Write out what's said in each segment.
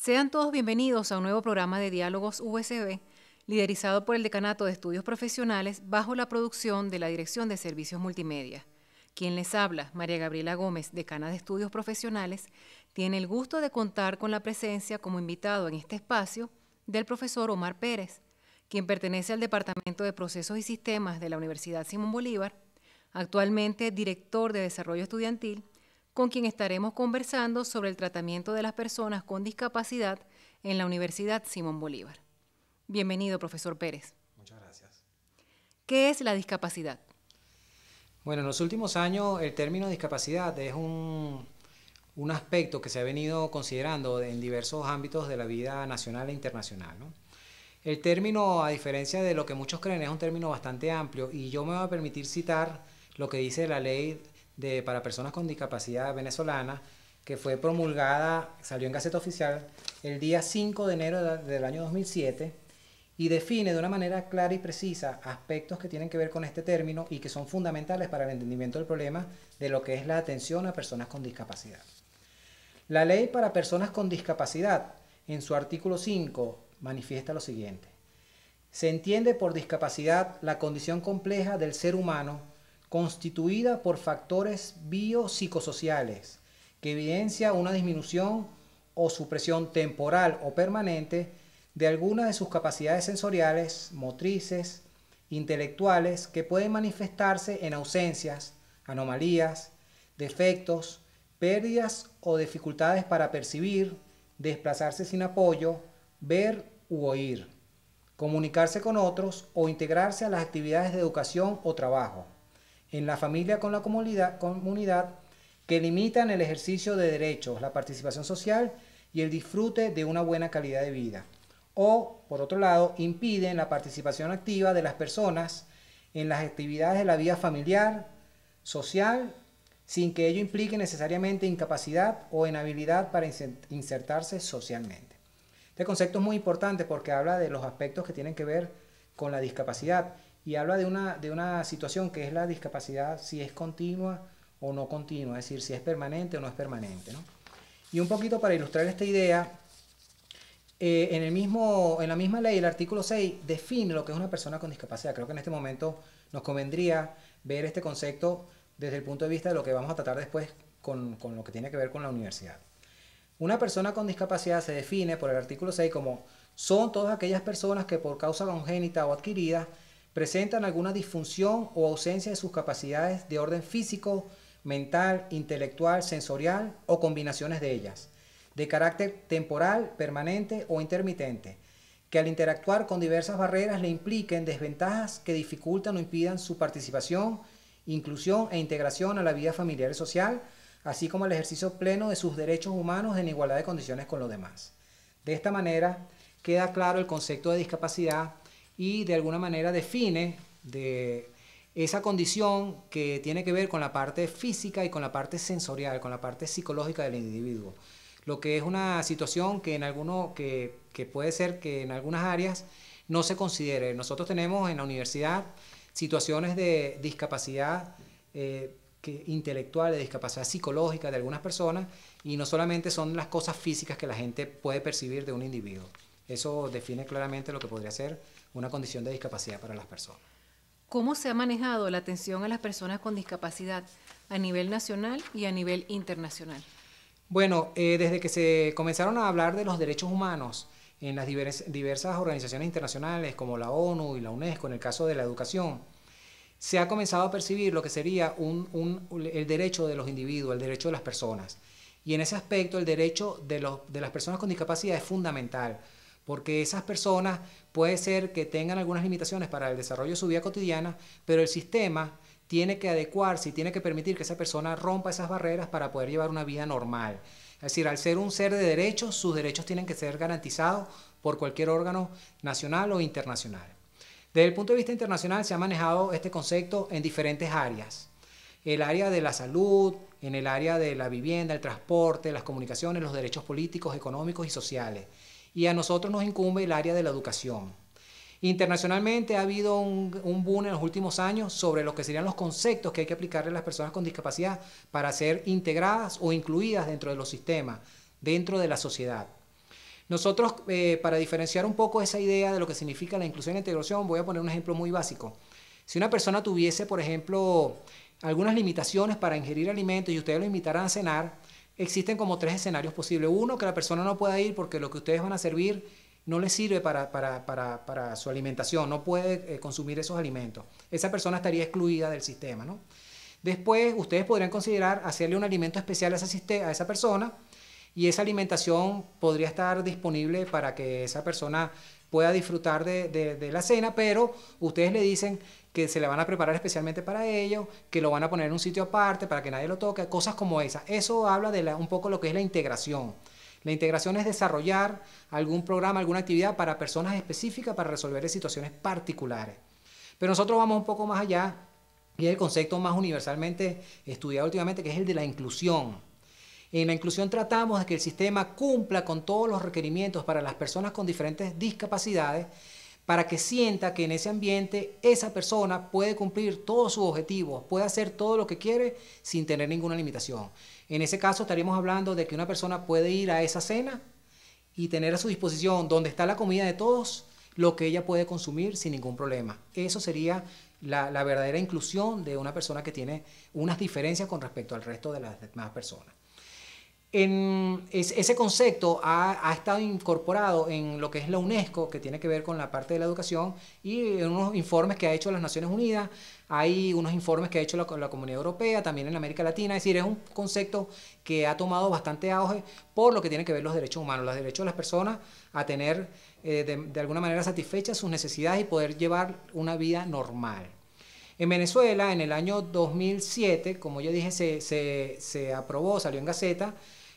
Sean todos bienvenidos a un nuevo programa de Diálogos USB, liderizado por el Decanato de Estudios Profesionales bajo la producción de la Dirección de Servicios Multimedia. Quien les habla, María Gabriela Gómez, decana de Estudios Profesionales, tiene el gusto de contar con la presencia como invitado en este espacio del profesor Omar Pérez, quien pertenece al Departamento de Procesos y Sistemas de la Universidad Simón Bolívar, actualmente director de Desarrollo Estudiantil, con quien estaremos conversando sobre el tratamiento de las personas con discapacidad en la Universidad Simón Bolívar. Bienvenido, profesor Pérez. Muchas gracias. ¿Qué es la discapacidad? Bueno, en los últimos años el término discapacidad es un aspecto que se ha venido considerando en diversos ámbitos de la vida nacional e internacional, ¿no? El término, a diferencia de lo que muchos creen, es un término bastante amplio y yo me voy a permitir citar lo que dice la ley para personas con discapacidad venezolana, que fue promulgada, salió en Gaceta Oficial el día 5 de enero del año 2007 y define de una manera clara y precisa aspectos que tienen que ver con este término y que son fundamentales para el entendimiento del problema de lo que es la atención a personas con discapacidad. La ley para personas con discapacidad, en su artículo 5, manifiesta lo siguiente: se entiende por discapacidad la condición compleja del ser humano constituida por factores biopsicosociales que evidencia una disminución o supresión temporal o permanente de algunas de sus capacidades sensoriales, motrices, intelectuales, que pueden manifestarse en ausencias, anomalías, defectos, pérdidas o dificultades para percibir, desplazarse sin apoyo, ver u oír, comunicarse con otros o integrarse a las actividades de educación o trabajo, en la familia con la comunidad, que limitan el ejercicio de derechos, la participación social y el disfrute de una buena calidad de vida. O, por otro lado, impiden la participación activa de las personas en las actividades de la vida familiar, social, sin que ello implique necesariamente incapacidad o inhabilidad para insertarse socialmente. Este concepto es muy importante porque habla de los aspectos que tienen que ver con la discapacidad y habla de una situación que es la discapacidad, si es continua o no continua, es decir, si es permanente o no es permanente, ¿no? Y un poquito para ilustrar esta idea, en la misma ley, el artículo 6 define lo que es una persona con discapacidad. Creo que en este momento nos convendría ver este concepto desde el punto de vista de lo que vamos a tratar después con lo que tiene que ver con la universidad. Una persona con discapacidad se define por el artículo 6 como son todas aquellas personas que por causa congénita o adquirida presentan alguna disfunción o ausencia de sus capacidades de orden físico, mental, intelectual, sensorial o combinaciones de ellas, de carácter temporal, permanente o intermitente, que al interactuar con diversas barreras le impliquen desventajas que dificultan o impidan su participación, inclusión e integración a la vida familiar y social, así como el ejercicio pleno de sus derechos humanos en igualdad de condiciones con los demás. De esta manera queda claro el concepto de discapacidad y de alguna manera define de esa condición que tiene que ver con la parte física y con la parte sensorial, con la parte psicológica del individuo. Lo que es una situación que que puede ser que en algunas áreas no se considere. Nosotros tenemos en la universidad situaciones de discapacidad intelectual, de discapacidad psicológica de algunas personas, y no solamente son las cosas físicas que la gente puede percibir de un individuo. Eso define claramente lo que podría ser una condición de discapacidad para las personas. ¿Cómo se ha manejado la atención a las personas con discapacidad a nivel nacional y a nivel internacional? Bueno, desde que se comenzaron a hablar de los derechos humanos en las diversas organizaciones internacionales como la ONU y la UNESCO, en el caso de la educación, se ha comenzado a percibir lo que sería el derecho de los individuos, el derecho de las personas. Y en ese aspecto el derecho de las personas con discapacidad es fundamental, porque esas personas puede ser que tengan algunas limitaciones para el desarrollo de su vida cotidiana, pero el sistema tiene que adecuarse y tiene que permitir que esa persona rompa esas barreras para poder llevar una vida normal. Es decir, al ser un ser de derechos, sus derechos tienen que ser garantizados por cualquier órgano nacional o internacional. Desde el punto de vista internacional se ha manejado este concepto en diferentes áreas. El área de la salud, en el área de la vivienda, el transporte, las comunicaciones, los derechos políticos, económicos y sociales. Y a nosotros nos incumbe el área de la educación. Internacionalmente ha habido un boom en los últimos años sobre lo que serían los conceptos que hay que aplicarle a las personas con discapacidad para ser integradas o incluidas dentro de los sistemas, dentro de la sociedad. Nosotros, para diferenciar un poco esa idea de lo que significa la inclusión e integración, voy a poner un ejemplo muy básico. Si una persona tuviese, por ejemplo, algunas limitaciones para ingerir alimentos y ustedes lo invitaran a cenar, existen como 3 escenarios posibles. Uno, que la persona no pueda ir porque lo que ustedes van a servir no le sirve para su alimentación, no puede consumir esos alimentos. Esa persona estaría excluida del sistema, ¿no? Después, ustedes podrían considerar hacerle un alimento especial a esa persona, y esa alimentación podría estar disponible para que esa persona pueda disfrutar de la cena, pero ustedes le dicen que se la van a preparar especialmente para ello, que lo van a poner en un sitio aparte para que nadie lo toque, cosas como esas. Eso habla de un poco lo que es la integración. La integración es desarrollar algún programa, alguna actividad para personas específicas para resolver situaciones particulares. Pero nosotros vamos un poco más allá, y es el concepto más universalmente estudiado últimamente, que es el de la inclusión. En la inclusión tratamos de que el sistema cumpla con todos los requerimientos para las personas con diferentes discapacidades, para que sienta que en ese ambiente esa persona puede cumplir todos sus objetivos, puede hacer todo lo que quiere sin tener ninguna limitación. En ese caso estaríamos hablando de que una persona puede ir a esa cena y tener a su disposición, donde está la comida de todos, lo que ella puede consumir sin ningún problema. Eso sería la verdadera inclusión de una persona que tiene unas diferencias con respecto al resto de las demás personas. Ese concepto ha estado incorporado en lo que es la UNESCO, que tiene que ver con la parte de la educación, y en unos informes que ha hecho las Naciones Unidas, hay unos informes que ha hecho la Comunidad Europea, también en América Latina. Es decir, es un concepto que ha tomado bastante auge por lo que tiene que ver los derechos humanos, los derechos de las personas a tener de alguna manera satisfechas sus necesidades y poder llevar una vida normal. En Venezuela, en el año 2007, como ya dije, se aprobó, salió en Gaceta,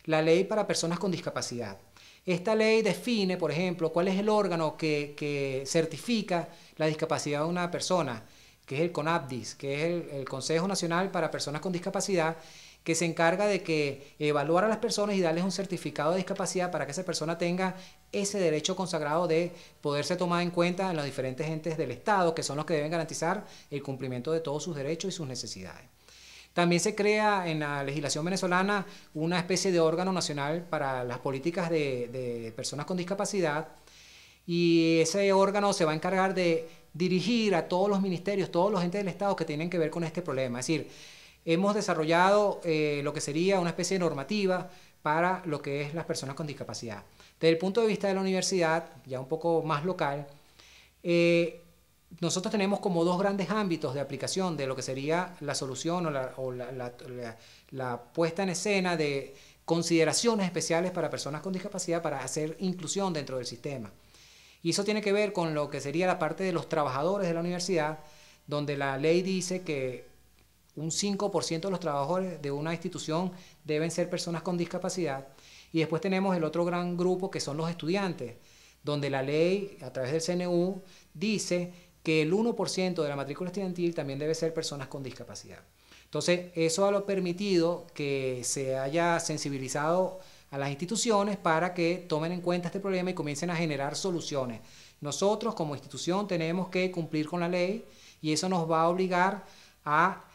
la ley para personas con discapacidad. Esta ley define, por ejemplo, cuál es el órgano que certifica la discapacidad de una persona, que es el CONAPDIS, que es el Consejo Nacional para Personas con Discapacidad, que se encarga de evaluar a las personas y darles un certificado de discapacidad para que esa persona tenga ese derecho consagrado de poderse tomar en cuenta en los diferentes entes del Estado, que son los que deben garantizar el cumplimiento de todos sus derechos y sus necesidades. También se crea en la legislación venezolana una especie de órgano nacional para las políticas de personas con discapacidad, y ese órgano se va a encargar de dirigir a todos los ministerios, todos los entes del Estado que tienen que ver con este problema. Es decir, hemos desarrollado lo que sería una especie de normativa para lo que es las personas con discapacidad. Desde el punto de vista de la universidad, ya un poco más local, nosotros tenemos como 2 grandes ámbitos de aplicación de lo que sería la solución o la puesta en escena de consideraciones especiales para personas con discapacidad para hacer inclusión dentro del sistema. Y eso tiene que ver con lo que sería la parte de los trabajadores de la universidad, donde la ley dice que un 5% de los trabajadores de una institución deben ser personas con discapacidad. Y después tenemos el otro gran grupo, que son los estudiantes, donde la ley, a través del CNU, dice que el 1% de la matrícula estudiantil también debe ser personas con discapacidad. Entonces, eso ha permitido que se haya sensibilizado a las instituciones para que tomen en cuenta este problema y comiencen a generar soluciones. Nosotros, como institución, tenemos que cumplir con la ley, y eso nos va a obligar a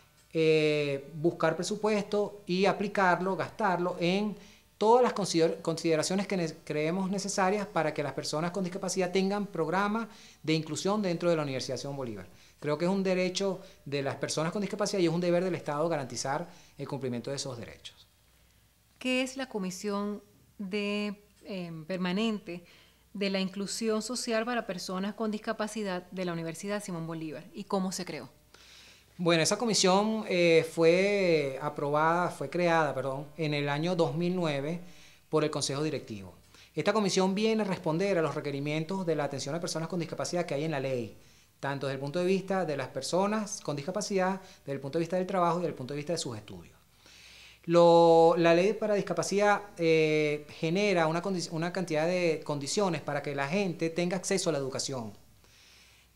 buscar presupuesto y aplicarlo, gastarlo en todas las consideraciones que creemos necesarias para que las personas con discapacidad tengan programas de inclusión dentro de la Universidad Simón Bolívar. Creo que es un derecho de las personas con discapacidad y es un deber del Estado garantizar el cumplimiento de esos derechos. ¿Qué es la Comisión Permanente de la Inclusión Social para Personas con Discapacidad de la Universidad Simón Bolívar y cómo se creó? Bueno, esa comisión fue creada en el año 2009 por el Consejo Directivo. Esta comisión viene a responder a los requerimientos de la atención a personas con discapacidad que hay en la ley, tanto desde el punto de vista de las personas con discapacidad, desde el punto de vista del trabajo y desde el punto de vista de sus estudios. La ley para discapacidad genera una cantidad de condiciones para que la gente tenga acceso a la educación.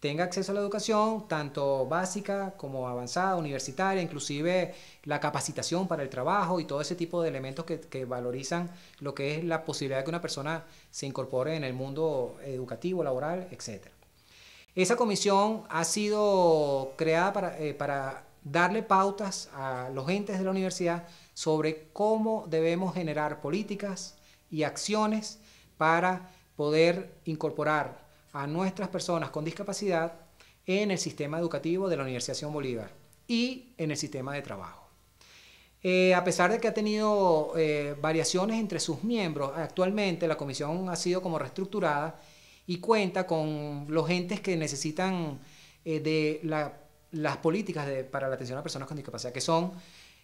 Tenga acceso a la educación, tanto básica como avanzada, universitaria, inclusive la capacitación para el trabajo y todo ese tipo de elementos que valorizan lo que es la posibilidad de que una persona se incorpore en el mundo educativo, laboral, etc. Esa comisión ha sido creada para darle pautas a los entes de la universidad sobre cómo debemos generar políticas y acciones para poder incorporar a nuestras personas con discapacidad en el sistema educativo de la Universidad Simón Bolívar y en el sistema de trabajo. A pesar de que ha tenido variaciones entre sus miembros, actualmente la comisión ha sido como reestructurada y cuenta con los entes que necesitan las políticas para la atención a personas con discapacidad, que son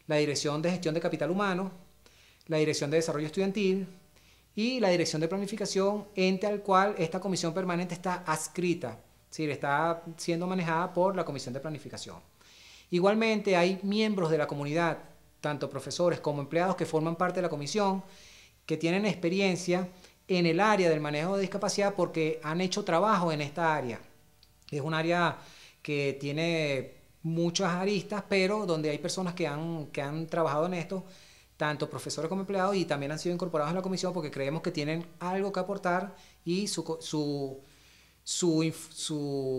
la Dirección de Gestión de Capital Humano, la Dirección de Desarrollo Estudiantil y la Dirección de Planificación, ente al cual esta comisión permanente está adscrita, es decir, está siendo manejada por la Comisión de Planificación. Igualmente hay miembros de la comunidad, tanto profesores como empleados, que forman parte de la comisión, que tienen experiencia en el área del manejo de discapacidad porque han hecho trabajo en esta área. Es un área que tiene muchas aristas, pero donde hay personas que han trabajado en esto, tanto profesores como empleados, y también han sido incorporados en la comisión porque creemos que tienen algo que aportar y su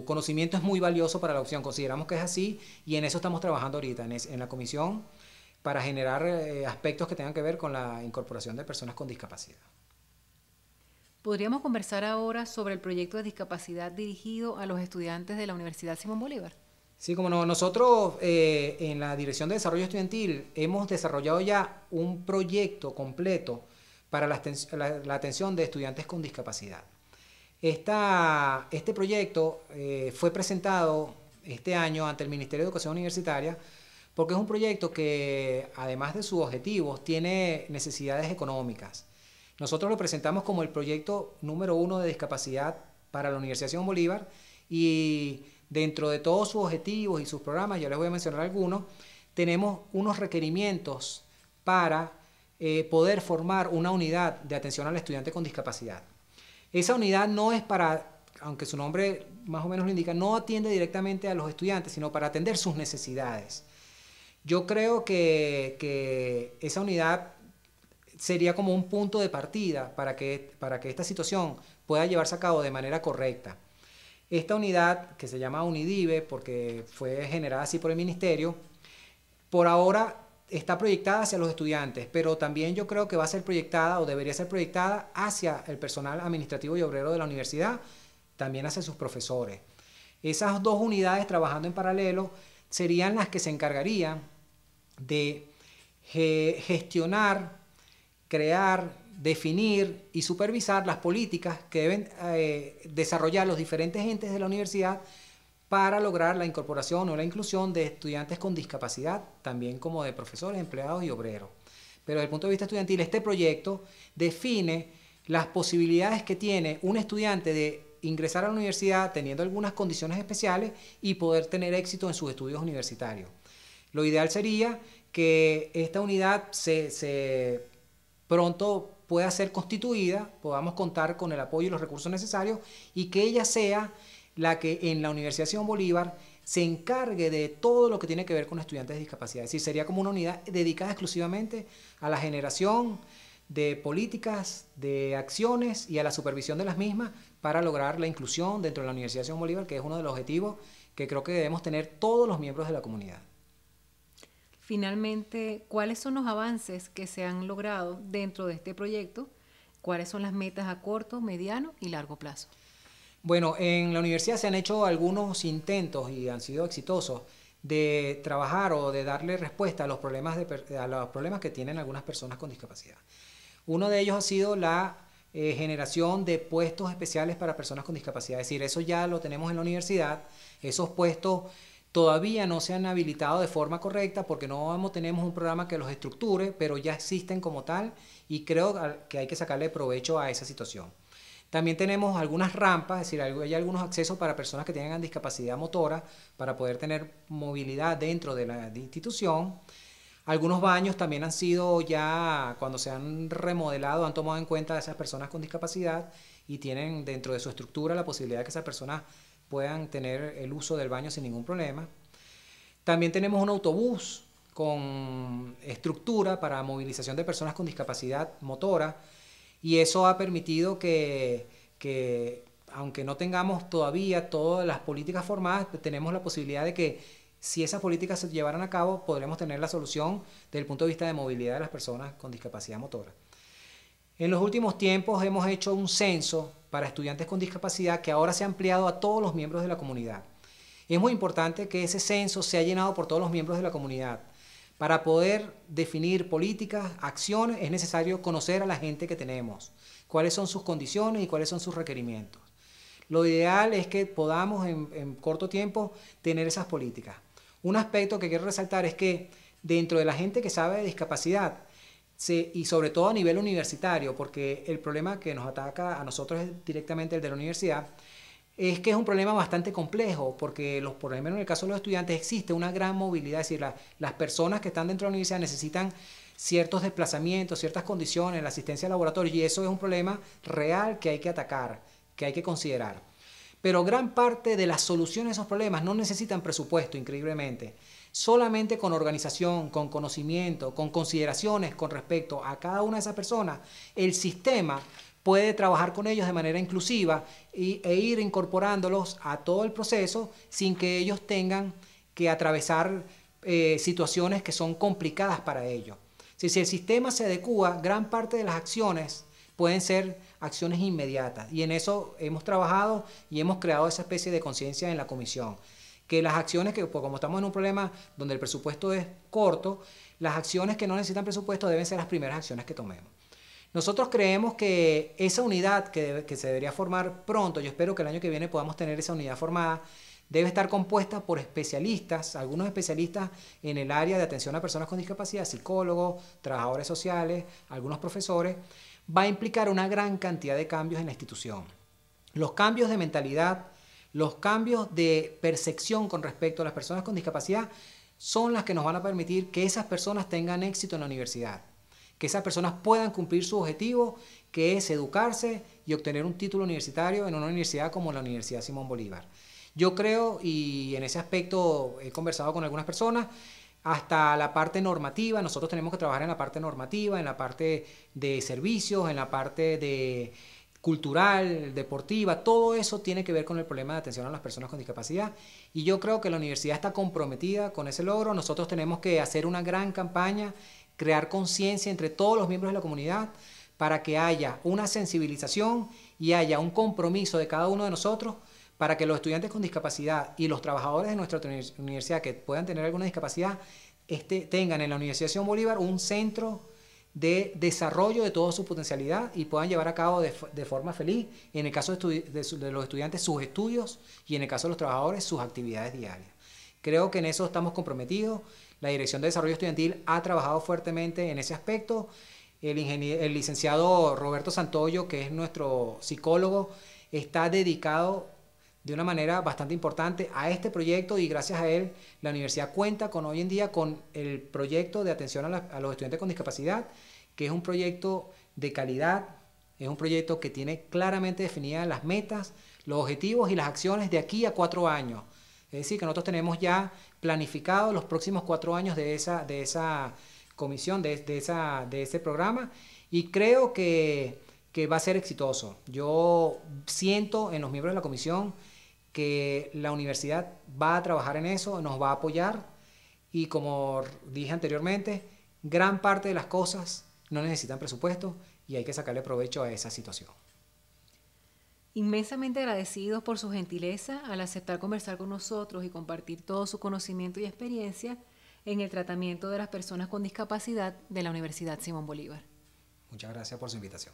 conocimiento es muy valioso para la opción. Consideramos que es así y en eso estamos trabajando ahorita en la comisión para generar aspectos que tengan que ver con la incorporación de personas con discapacidad. ¿Podríamos conversar ahora sobre el proyecto de discapacidad dirigido a los estudiantes de la Universidad Simón Bolívar? Sí, como no. Nosotros en la Dirección de Desarrollo Estudiantil hemos desarrollado ya un proyecto completo para la atención de estudiantes con discapacidad. Este proyecto fue presentado este año ante el Ministerio de Educación Universitaria porque es un proyecto que, además de sus objetivos, tiene necesidades económicas. Nosotros lo presentamos como el proyecto número 1 de discapacidad para la Universidad Simón Bolívar y dentro de todos sus objetivos y sus programas, yo les voy a mencionar algunos, tenemos unos requerimientos para poder formar una unidad de atención al estudiante con discapacidad. Esa unidad no es para, aunque su nombre más o menos lo indica, no atiende directamente a los estudiantes, sino para atender sus necesidades. Yo creo que esa unidad sería como un punto de partida para que esta situación pueda llevarse a cabo de manera correcta. Esta unidad, que se llama UNIDIVE, porque fue generada así por el ministerio, por ahora está proyectada hacia los estudiantes, pero también yo creo que va a ser proyectada o debería ser proyectada hacia el personal administrativo y obrero de la universidad, también hacia sus profesores. Esas dos unidades trabajando en paralelo serían las que se encargarían de gestionar, crear, definir y supervisar las políticas que deben desarrollar los diferentes entes de la universidad para lograr la incorporación o la inclusión de estudiantes con discapacidad, también como de profesores, empleados y obreros. Pero desde el punto de vista estudiantil, este proyecto define las posibilidades que tiene un estudiante de ingresar a la universidad teniendo algunas condiciones especiales y poder tener éxito en sus estudios universitarios. Lo ideal sería que esta unidad pronto pueda ser constituida, podamos contar con el apoyo y los recursos necesarios y que ella sea la que en la Universidad Simón Bolívar se encargue de todo lo que tiene que ver con estudiantes de discapacidad. Es decir, sería como una unidad dedicada exclusivamente a la generación de políticas, de acciones y a la supervisión de las mismas para lograr la inclusión dentro de la Universidad Simón Bolívar, que es uno de los objetivos que creo que debemos tener todos los miembros de la comunidad. Finalmente, ¿cuáles son los avances que se han logrado dentro de este proyecto? ¿Cuáles son las metas a corto, mediano y largo plazo? Bueno, en la universidad se han hecho algunos intentos y han sido exitosos de trabajar o de darle respuesta a los problemas que tienen algunas personas con discapacidad. Uno de ellos ha sido la generación de puestos especiales para personas con discapacidad. Es decir, eso ya lo tenemos en la universidad. Esos puestos todavía no se han habilitado de forma correcta porque no tenemos un programa que los estructure, pero ya existen como tal y creo que hay que sacarle provecho a esa situación. También tenemos algunas rampas, es decir, hay algunos accesos para personas que tengan discapacidad motora para poder tener movilidad dentro de la institución. Algunos baños también han sido ya, cuando se han remodelado, han tomado en cuenta a esas personas con discapacidad y tienen dentro de su estructura la posibilidad de que esas personas puedan tener el uso del baño sin ningún problema. También tenemos un autobús con estructura para movilización de personas con discapacidad motora y eso ha permitido que aunque no tengamos todavía todas las políticas formadas, tenemos la posibilidad de que si esas políticas se llevaran a cabo, podremos tener la solución desde el punto de vista de movilidad de las personas con discapacidad motora. En los últimos tiempos hemos hecho un censo para estudiantes con discapacidad que ahora se ha ampliado a todos los miembros de la comunidad. Es muy importante que ese censo sea llenado por todos los miembros de la comunidad. Para poder definir políticas, acciones, es necesario conocer a la gente que tenemos, cuáles son sus condiciones y cuáles son sus requerimientos. Lo ideal es que podamos en corto tiempo tener esas políticas. Un aspecto que quiero resaltar es que dentro de la gente que sabe de discapacidad, y sobre todo a nivel universitario, porque el problema que nos ataca a nosotros es directamente el de la universidad, es que es un problema bastante complejo, porque por ejemplo en el caso de los estudiantes existe una gran movilidad, es decir, las personas que están dentro de la universidad necesitan ciertos desplazamientos, ciertas condiciones, la asistencia al laboratorio, y eso es un problema real que hay que atacar, que hay que considerar. Pero gran parte de las soluciones a esos problemas no necesitan presupuesto, increíblemente. Solamente con organización, con conocimiento, con consideraciones con respecto a cada una de esas personas, el sistema puede trabajar con ellos de manera inclusiva e ir incorporándolos a todo el proceso sin que ellos tengan que atravesar situaciones que son complicadas para ellos. Si el sistema se adecua, gran parte de las acciones pueden ser acciones inmediatas, y en eso hemos trabajado y hemos creado esa especie de conciencia en la comisión, que las acciones que, pues como estamos en un problema donde el presupuesto es corto, las acciones que no necesitan presupuesto deben ser las primeras acciones que tomemos. Nosotros creemos que esa unidad que se debería formar pronto, yo espero que el año que viene podamos tener esa unidad formada, debe estar compuesta por especialistas, algunos especialistas en el área de atención a personas con discapacidad, psicólogos, trabajadores sociales, algunos profesores. Va a implicar una gran cantidad de cambios en la institución. Los cambios de mentalidad, los cambios de percepción con respecto a las personas con discapacidad son las que nos van a permitir que esas personas tengan éxito en la universidad, que esas personas puedan cumplir su objetivo, que es educarse y obtener un título universitario en una universidad como la Universidad Simón Bolívar. Yo creo, y en ese aspecto he conversado con algunas personas, hasta la parte normativa, nosotros tenemos que trabajar en la parte normativa, en la parte de servicios, en la parte de cultural, deportiva, todo eso tiene que ver con el problema de atención a las personas con discapacidad, y yo creo que la universidad está comprometida con ese logro. Nosotros tenemos que hacer una gran campaña, crear conciencia entre todos los miembros de la comunidad para que haya una sensibilización y haya un compromiso de cada uno de nosotros para que los estudiantes con discapacidad y los trabajadores de nuestra universidad que puedan tener alguna discapacidad tengan en la Universidad Simón Bolívar un centro de desarrollo de toda su potencialidad y puedan llevar a cabo de forma feliz, en el caso de los estudiantes, sus estudios, y en el caso de los trabajadores, sus actividades diarias. Creo que en eso estamos comprometidos. La Dirección de Desarrollo Estudiantil ha trabajado fuertemente en ese aspecto. El licenciado Roberto Santoyo, que es nuestro psicólogo, está dedicado de una manera bastante importante a este proyecto, y gracias a él la universidad cuenta hoy en día con el proyecto de atención a los estudiantes con discapacidad, que es un proyecto de calidad, es un proyecto que tiene claramente definidas las metas, los objetivos y las acciones de aquí a 4 años. Es decir, que nosotros tenemos ya planificado los próximos 4 años de esa comisión, de ese programa, y creo que va a ser exitoso. Yo siento en los miembros de la comisión que la universidad va a trabajar en eso, nos va a apoyar, y como dije anteriormente, gran parte de las cosas no necesitan presupuesto y hay que sacarle provecho a esa situación. Inmensamente agradecidos por su gentileza al aceptar conversar con nosotros y compartir todo su conocimiento y experiencia en el tratamiento de las personas con discapacidad de la Universidad Simón Bolívar. Muchas gracias por su invitación.